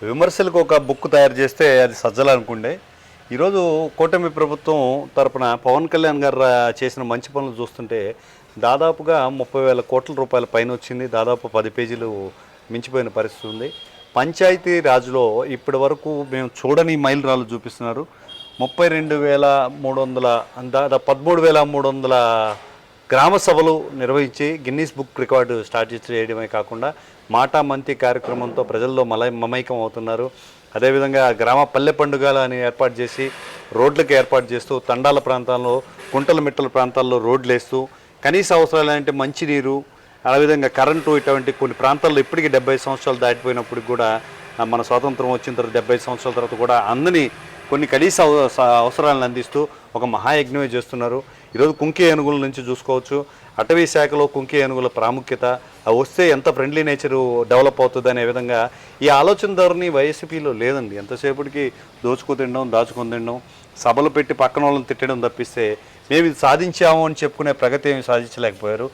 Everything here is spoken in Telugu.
విమర్శలకు ఒక బుక్ తయారు చేస్తే అది సజ్జలనుకుండే. ఈరోజు కూటమి ప్రభుత్వం తరపున పవన్ కళ్యాణ్ గారు చేసిన మంచి పనులు చూస్తుంటే దాదాపుగా 30,000 కోట్ల రూపాయల పైన వచ్చింది. దాదాపు 10 పేజీలు మించిపోయిన పరిస్థితి ఉంది. పంచాయతీ రాజ్లో ఇప్పటి వరకు మేము చూడని మైలురాళ్ళు చూపిస్తున్నారు. 32,300 దాదాపు 13,300 గ్రామ సభలు నిర్వహించి గిన్నీస్ బుక్ రికార్డు స్టార్ట్ చేయడమే కాకుండా మాటా మంతి కార్యక్రమంతో ప్రజల్లో మమైకం అవుతున్నారు. అదేవిధంగా గ్రామ పల్లె పండుగలు అని ఏర్పాటు చేసి రోడ్లకు ఏర్పాటు చేస్తూ తండాల ప్రాంతాల్లో కుంటల మిట్టల ప్రాంతాల్లో రోడ్లు వేస్తూ కనీస అవసరాలు అంటే మంచినీరు, అదేవిధంగా కరెంటు ఇటువంటి కొన్ని ప్రాంతాల్లో ఇప్పటికీ 70 సంవత్సరాలు దాటిపోయినప్పటికి కూడా మన స్వాతంత్రం వచ్చిన తర్వాత 70 సంవత్సరాల తర్వాత కూడా అందని కొన్ని కనీస అవసరాలను అందిస్తూ ఒక మహాయజ్ఞమే చేస్తున్నారు. ఈరోజు కుంకి ఏనుగుల నుంచి చూసుకోవచ్చు. అటవీ శాఖలో కుంకి ఏనుగుల ప్రాముఖ్యత, అవి వస్తే ఎంత ఫ్రెండ్లీ నేచరు డెవలప్ అవుతుంది అనే విధంగా ఈ ఆలోచన ధోరణి వైసీపీలో లేదండి. ఎంతసేపటికి దోచుకు తినడం, దాచుకొని తినడం, సభలు పెట్టి పక్కన వాళ్ళని తిట్టడం తప్పిస్తే మేము ఇది సాధించాము అని చెప్పుకునే ప్రగతి ఏమి సాధించలేకపోయారు.